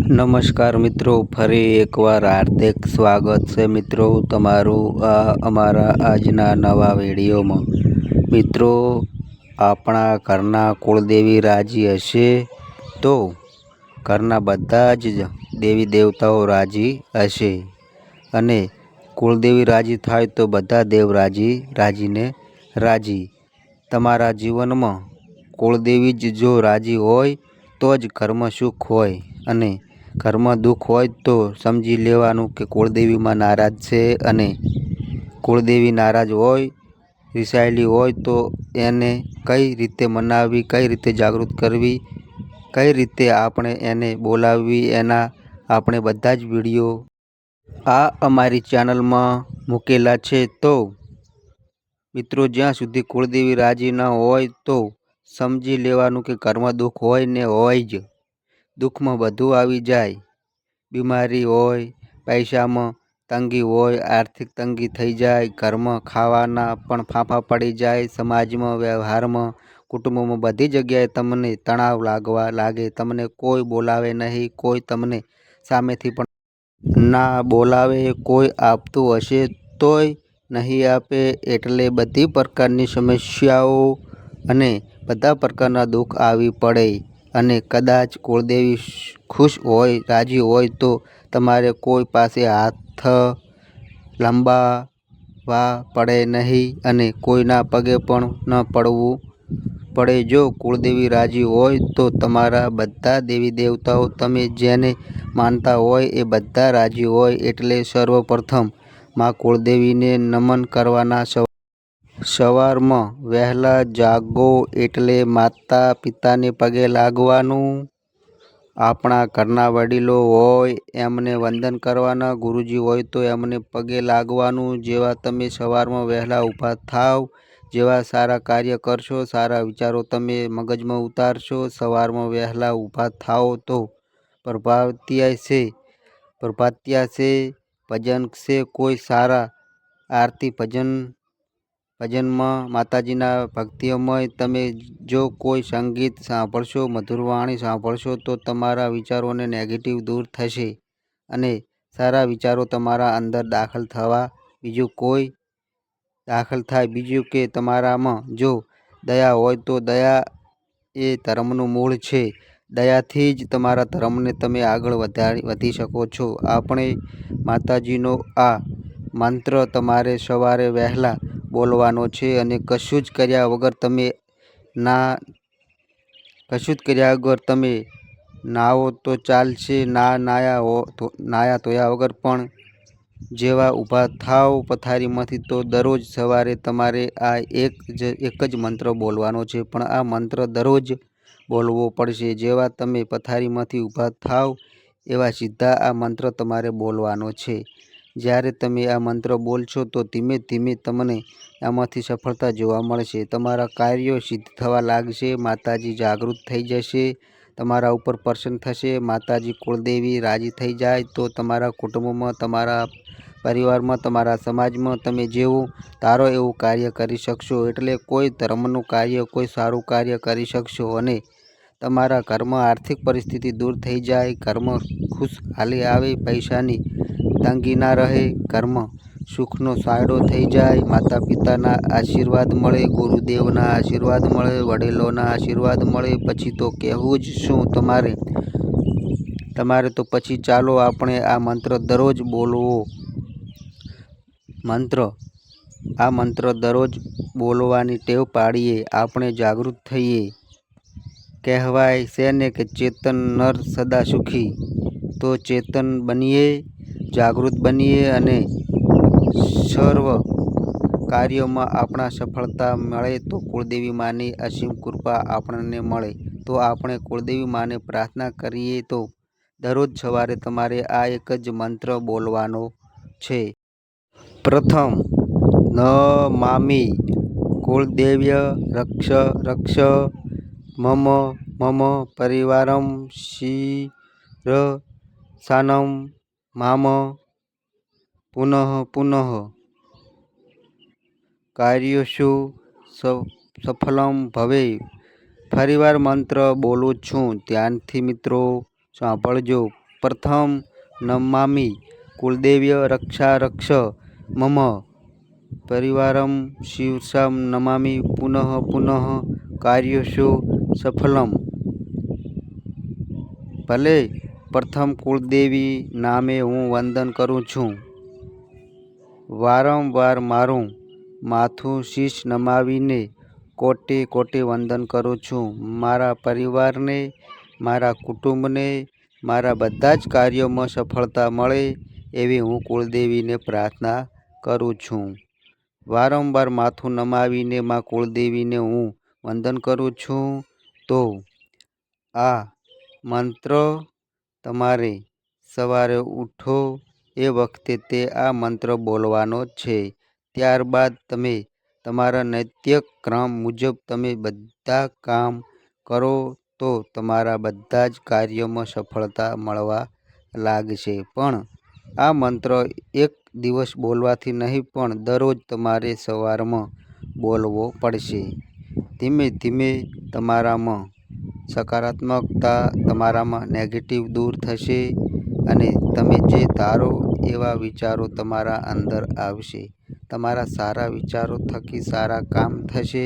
નમસ્કાર મિત્રો, ફરી એકવાર હાર્દિક સ્વાગત છે મિત્રો તમારું અમારા આજના નવા વિડીયોમાં। મિત્રો, આપણા ઘરના કુળદેવી રાજી હશે તો ઘરના બધા જ દેવી દેવતાઓ રાજી હશે, અને કુળદેવી રાજી થાય તો બધા દેવ રાજીને રાજી। તમારા જીવનમાં કુળદેવી જ જો રાજી હોય તો જ ઘરમાં સુખ હોય, અને ઘરમાં દુઃખ હોય તો સમજી લેવાનું કે કુળદેવીમાં નારાજ છે। અને કુળદેવી નારાજ હોય, રિસાયેલી હોય તો એને કઈ રીતે મનાવવી, કઈ રીતે જાગૃત કરવી, કઈ રીતે આપણે એને બોલાવવી, એના આપણે બધા જ વિડીયો આ અમારી ચેનલમાં મૂકેલા છે। તો મિત્રો, જ્યાં સુધી કુળદેવી રાજી ન હોય તો સમજી લેવાનું કે ઘરમાં દુઃખ હોય ને હોય જ। દુઃખમાં બધું આવી જાય, બીમારી હોય, પૈસામાં તંગી હોય, આર્થિક તંગી થઈ જાય, ઘરમાં ખાવાના પણ ફાંફા પડી જાય, સમાજમાં, વ્યવહારમાં, કુટુંબમાં બધી જગ્યાએ તમને તણાવ લાગે, તમને કોઈ બોલાવે નહીં, કોઈ તમને સામેથી પણ ના બોલાવે, કોઈ આપતું હશે તોય નહીં આપે, એટલે બધી પ્રકારની સમસ્યાઓ અને બધા પ્રકારના દુઃખ આવી પડે। અને કદાચ કુળદેવી ખુશ હોય, રાજી હોય તો તમારે કોઈ પાસે હાથ લંબાવવા પડે નહીં, અને કોઈના પગે પણ ન પડવું પડે। જો કુળદેવી રાજી હોય તો તમારા બધા દેવી દેવતાઓ, તમે જેને માનતા હોય એ બધા રાજી હોય। એટલે સર્વપ્રથમ માં કુળદેવીને નમન કરવાના। સવારમાં વહેલા જાગો એટલે માતા પિતાને પગે લાગવાનું, આપણા ઘરના વડીલો હોય એમને વંદન કરવાના, ગુરુજી હોય તો એમને પગે લાગવાનું। જેવા તમે સવારમાં વહેલા ઊભા થાવ, જેવા સારા કાર્ય કરશો, સારા વિચારો તમે મગજમાં ઉતારશો, સવારમાં વહેલા ઊભા થાવ તો પ્રભાતિયા છે, ભજન છે, કોઈ સારા આરતી ભજનમાં, માતાજીના ભક્તિઓમાં તમે જો કોઈ સંગીત સાંભળશો, મધુર વાણી સાંભળશો તો તમારા વિચારોને નેગેટિવ દૂર થશે, અને સારા વિચારો તમારા અંદર દાખલ થાય। બીજું કે તમારામાં જો દયા હોય તો દયા એ ધર્મનું મૂળ છે, દયાથી જ તમારા ધર્મને તમે આગળ વધી શકો છો। આપણે માતાજીનો આ મંત્ર તમારે સવારે વહેલા બોલવાનો છે, અને કશું જ કર્યા વગર તમે નાવો તો ચાલશે, ના નાયા ધોયા વગર પણ જેવા ઊભા થાવ પથારીમાંથી તો દરરોજ સવારે તમારે આ એક જ મંત્ર બોલવાનો છે, પણ આ મંત્ર દરરોજ બોલવો પડશે। જેવા તમે પથારીમાંથી ઊભા થાવ એવા સીધા આ મંત્ર તમારે બોલવાનો છે। જ્યારે તમે આ મંત્ર બોલશો તો ધીમે ધીમે તમને એમાંથી સફળતા જોવા મળશે, તમારા કાર્યો સિદ્ધ થવા લાગશે, માતાજી જાગૃત થઈ જશે, તમારા ઉપર પ્રસન્ન થશે। માતાજી કુળદેવી રાજી થઈ જાય તો તમારા કુટુંબમાં, તમારા પરિવારમાં, તમારા સમાજમાં તમે જેવું ધારો એવું કાર્ય કરી શકશો। એટલે કોઈ ધર્મનું કાર્ય, કોઈ સારું કાર્ય કરી શકશો, અને તમારા ઘરમાં આર્થિક પરિસ્થિતિ દૂર થઈ જાય, ઘરમાં ખુશહાલી આવે, પૈસાની તંગી ના રહે, ઘરમાં સુખનો છાંયડો થઈ જાય, માતા પિતાના આશીર્વાદ મળે, ગુરુદેવના આશીર્વાદ મળે, વડીલોના આશીર્વાદ મળે, પછી તો કહેવું જ શું તમારે તો પછી ચાલો આપણે આ મંત્ર દરરોજ બોલવો। આ મંત્ર દરરોજ બોલવાની ટેવ પાડીએ, આપણે જાગૃત થઈએ। કહેવાય છે ને કે ચેતન નર સદા સુખી, તો ચેતન બનીએ, જાગૃત બનીએ, અને સર્વ કાર્યોમાં આપણા સફળતા મળે તો કુળદેવી માની અસીમ કૃપા આપણને મળે। તો આપણે કુળદેવી માને પ્રાર્થના કરીએ તો દરરોજ સવારે તમારે આ એક જ મંત્ર બોલવાનો છે। પ્રથમ, નમામિ કુળદેવ્ય રક્ષ રક્ષ મમ પરિવારમ શિરસાનમ મામ પુનઃ પુનઃ કાર્યેષુ સફલમ ભવેत्। ફરીવાર મંત્ર બોલું છું, ધ્યાનથી મિત્રો સાંભળજો। પ્રથમ નમામિ કુલદેવ્ય રક્ષા રક્ષ મમ પરિવારમ શિવસમ નમામિ પુનઃ પુનઃ કાર્યશો સફલમ. ભલે પ્રથમ કુળદેવી નામે હું વંદન કરું છું. વારંવાર મારું માથું શીશ નમાવીને કોટે કોટે વંદન કરું છું. મારા પરિવારને, મારા કુટુંબને, મારા બધા જ કાર્યોમાં સફળતા મળે એવી હું કુળદેવીને પ્રાર્થના કરું છું. વારંવાર માથું નમાવીને મા કુળદેવીને હું વંદન કરું છું. તો આ મંત્ર તમારે સવારે ઉઠો એ વખતે તે આ મંત્ર બોલવાનો છે. ત્યારબાદ તમે તમારા નિત્યક્રમ મુજબ તમે બધા કામ કરો તો તમારા બધા જ કાર્યોમાં સફળતા મળવા લાગશે. પણ આ મંત્ર એક દિવસ બોલવાથી નહીં પણ દરરોજ તમારે સવારમાં બોલવો પડશે. ધીમે ધીમે તમારામાં સકારાત્મકતા, તમારામાં નેગેટિવ દૂર થશે અને તમે જે ધારો એવા વિચારો તમારા અંદર આવશે. તમારા સારા વિચારો થકી સારા કામ થશે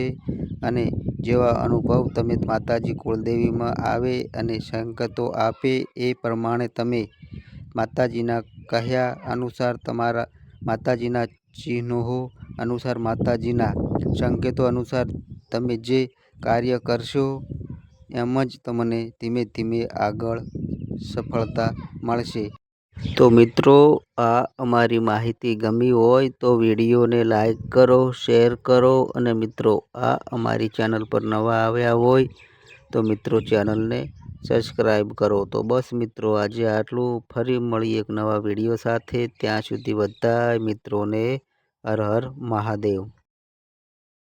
અને જેવા અનુભવ તમે માતાજી કુળદેવીમાં આવે અને સંકેતો આપે એ પ્રમાણે તમે માતાજીના કહ્યા અનુસાર, તમારા માતાજીના ચિહ્નો અનુસાર, માતાજીના સંકેતો અનુસાર તમે જે કાર્ય કરશો એમ જ તમને ધીમે ધીમે આગળ સફળતા મળશે. તો મિત્રો, આ અમારી માહિતી ગમી હોય તો વિડીયોને લાઈક કરો, શેર કરો અને મિત્રો આ અમારી ચેનલ પર નવા આવ્યા હોય તો મિત્રો ચેનલને સબસ્ક્રાઈબ કરો. તો બસ મિત્રો, આજે આટલું. ફરી મળી એક નવા વિડીયો સાથે. ત્યાં સુધી બધા મિત્રોને હર હર મહાદેવ.